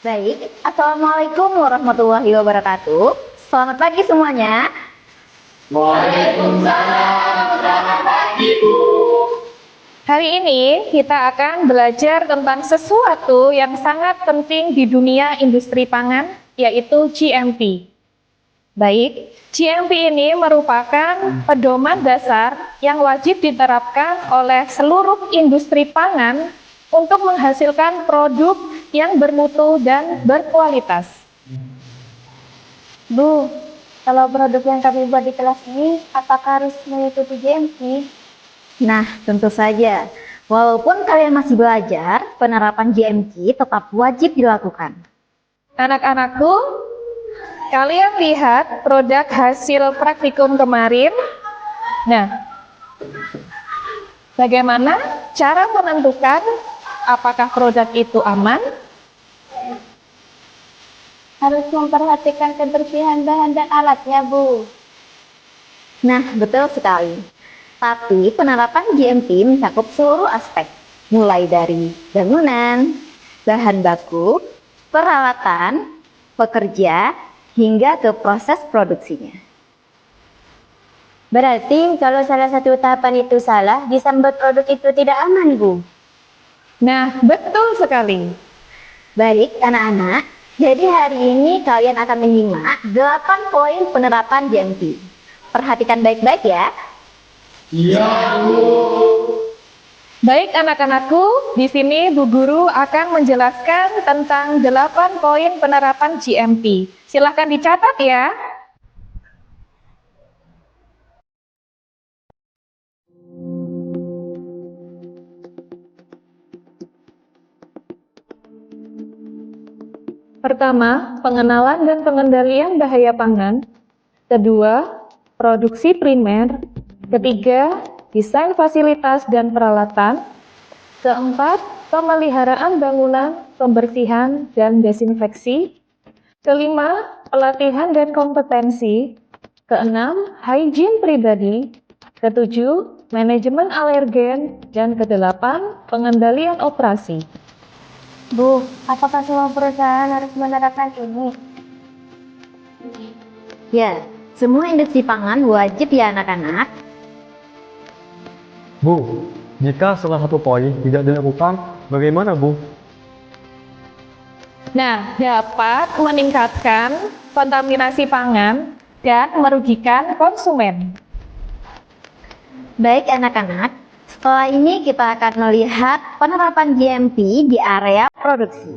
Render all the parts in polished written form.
Baik, Assalamualaikum warahmatullahi wabarakatuh. Selamat pagi semuanya. Hari ini kita akan belajar tentang sesuatu yang sangat penting di dunia industri pangan, yaitu GMP. Baik, GMP ini merupakan pedoman dasar yang wajib diterapkan oleh seluruh industri pangan untuk menghasilkan produk yang bermutu dan berkualitas. Bu, kalau produk yang kami buat di kelas ini, apakah harus mengikuti GMP? Nah, tentu saja. Walaupun kalian masih belajar, penerapan GMP tetap wajib dilakukan. Anak-anakku, kalian lihat produk hasil praktikum kemarin. Nah, bagaimana cara menentukan apakah produk itu aman? Harus memperhatikan kebersihan bahan dan alatnya, Bu. Nah, betul sekali. Tapi penerapan GMP mencakup seluruh aspek, mulai dari bangunan, bahan baku, peralatan, pekerja, hingga ke proses produksinya. Berarti kalau salah satu tahapan itu salah, bisa membuat produk itu tidak aman, Bu. Nah, betul sekali. Baik, anak-anak. Jadi hari ini kalian akan menyimak 8 poin penerapan GMP. Perhatikan baik-baik ya. Iya, Bu. Baik anak-anakku, di sini Bu Guru akan menjelaskan tentang 8 poin penerapan GMP. Silahkan dicatat ya. Pertama, pengenalan dan pengendalian bahaya pangan. Kedua, produksi primer. Ketiga, desain fasilitas dan peralatan. Keempat, pemeliharaan bangunan, pembersihan dan desinfeksi. Kelima, pelatihan dan kompetensi. Keenam, hygiene pribadi. Ketujuh, manajemen alergen. Dan kedelapan, pengendalian operasi. Bu, apakah semua perusahaan harus menerapkan ini? Ya, semua industri pangan wajib ya anak-anak. Bu, jika salah satu poin tidak dilakukan, bagaimana, Bu? Nah, dapat meningkatkan kontaminasi pangan dan merugikan konsumen. Baik anak-anak, setelah ini kita akan melihat penerapan GMP di area produksi.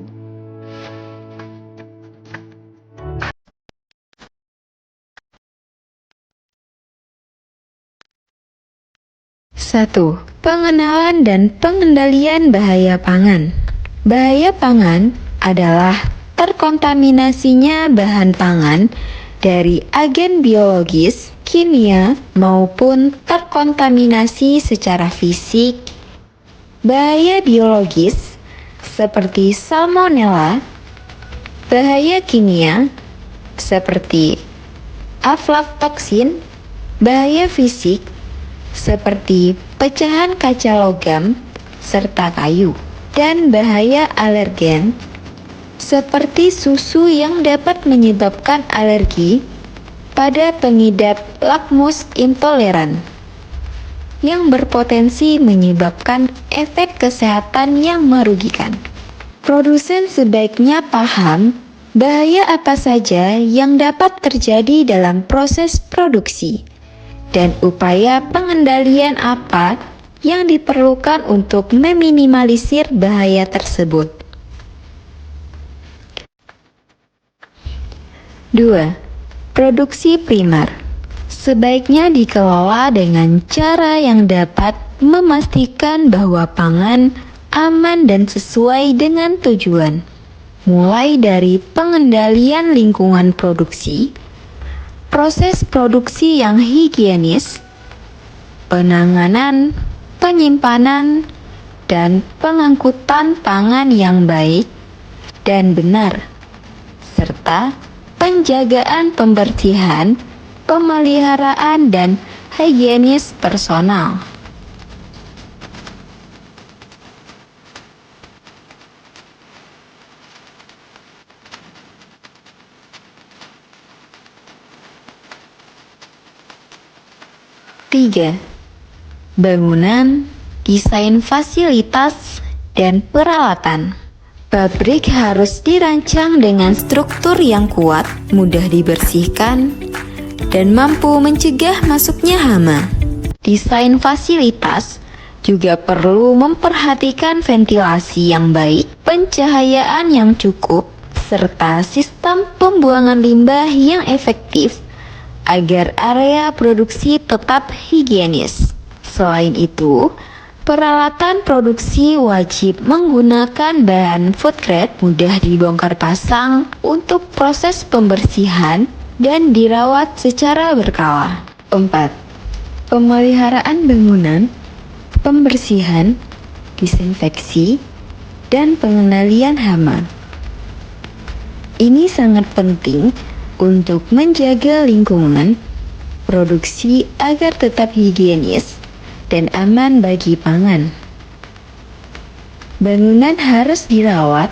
Satu, pengenalan dan pengendalian bahaya pangan. Bahaya pangan adalah terkontaminasinya bahan pangan dari agen biologis, kimia, maupun terkontaminasi secara fisik. Bahaya biologis seperti salmonella, bahaya kimia seperti aflatoksin, bahaya fisik seperti pecahan kaca logam serta kayu, dan bahaya alergen seperti susu yang dapat menyebabkan alergi pada pengidap lakmus intoleran yang berpotensi menyebabkan efek kesehatan yang merugikan. Produsen sebaiknya paham bahaya apa saja yang dapat terjadi dalam proses produksi dan upaya pengendalian apa yang diperlukan untuk meminimalisir bahaya tersebut. 2. Produksi primer sebaiknya dikelola dengan cara yang dapat memastikan bahwa pangan aman dan sesuai dengan tujuan, mulai dari pengendalian lingkungan produksi, proses produksi yang higienis, penanganan, penyimpanan, dan pengangkutan pangan yang baik dan benar, serta penjagaan pembersihan, pemeliharaan, dan higienis personal. 3. Bangunan, desain fasilitas, dan peralatan. Pabrik harus dirancang dengan struktur yang kuat, mudah dibersihkan, dan mampu mencegah masuknya hama. Desain fasilitas juga perlu memperhatikan ventilasi yang baik, pencahayaan yang cukup, serta sistem pembuangan limbah yang efektif agar area produksi tetap higienis. Selain itu, peralatan produksi wajib menggunakan bahan food grade, mudah dibongkar pasang untuk proses pembersihan dan dirawat secara berkala. 4. Pemeliharaan bangunan, pembersihan, disinfeksi, dan pengendalian hama. Ini sangat penting untuk menjaga lingkungan produksi agar tetap higienis dan aman bagi pangan. Bangunan harus dirawat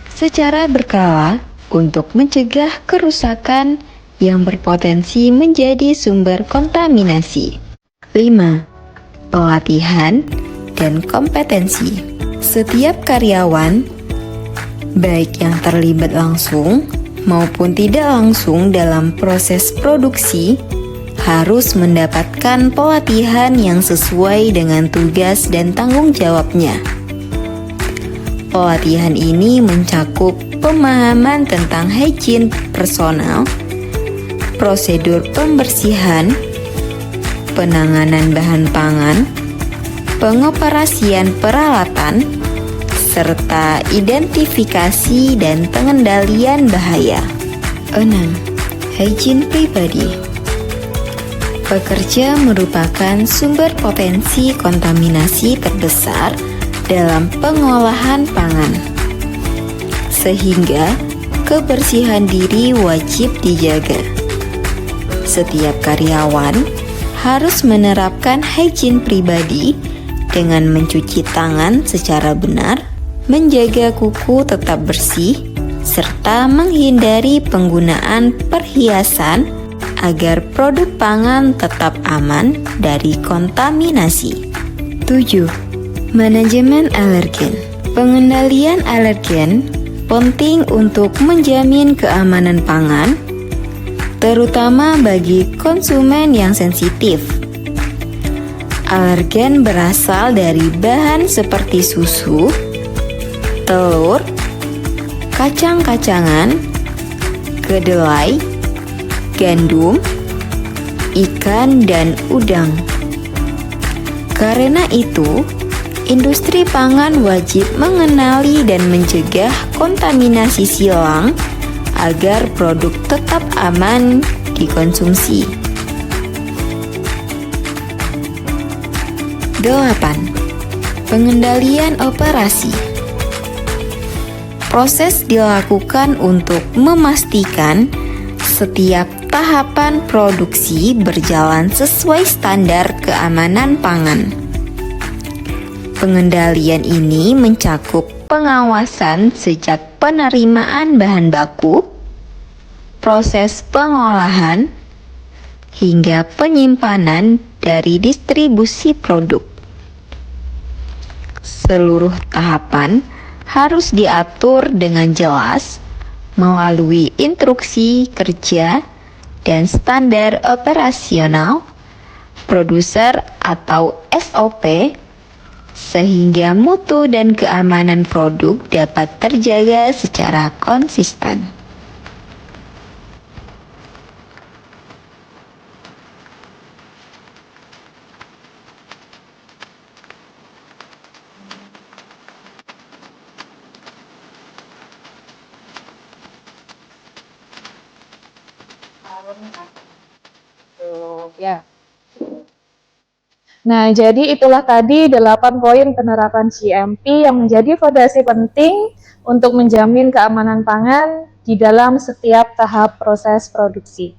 secara berkala untuk mencegah kerusakan yang berpotensi menjadi sumber kontaminasi. 5. Pelatihan dan kompetensi. Setiap karyawan, baik yang terlibat langsung maupun tidak langsung dalam proses produksi, harus mendapatkan pelatihan yang sesuai dengan tugas dan tanggung jawabnya. Pelatihan ini mencakup pemahaman tentang hygiene personal, prosedur pembersihan, penanganan bahan pangan, pengoperasian peralatan, serta identifikasi dan pengendalian bahaya. 6. Hygiene pribadi. Pekerja merupakan sumber potensi kontaminasi terbesar dalam pengolahan pangan, sehingga kebersihan diri wajib dijaga. Setiap karyawan harus menerapkan hygiene pribadi dengan mencuci tangan secara benar, menjaga kuku tetap bersih, serta menghindari penggunaan perhiasan agar produk pangan tetap aman dari kontaminasi. 7. Manajemen alergen. Pengendalian alergen penting untuk menjamin keamanan pangan, terutama bagi konsumen yang sensitif. Alergen berasal dari bahan seperti susu, telur, kacang-kacangan, kedelai, gandum, ikan, dan udang. Karena itu, industri pangan wajib mengenali dan mencegah kontaminasi silang agar produk tetap aman dikonsumsi. 8. Pengendalian operasi. Proses dilakukan untuk memastikan setiap tahapan produksi berjalan sesuai standar keamanan pangan. Pengendalian ini mencakup pengawasan sejak penerimaan bahan baku, proses pengolahan, hingga penyimpanan dari distribusi produk. Seluruh tahapan harus diatur dengan jelas melalui instruksi kerja dan standar operasional produser atau SOP, sehingga mutu dan keamanan produk dapat terjaga secara konsisten. Ya. Nah, jadi itulah tadi 8 poin penerapan GMP yang menjadi fondasi penting untuk menjamin keamanan pangan di dalam setiap tahap proses produksi.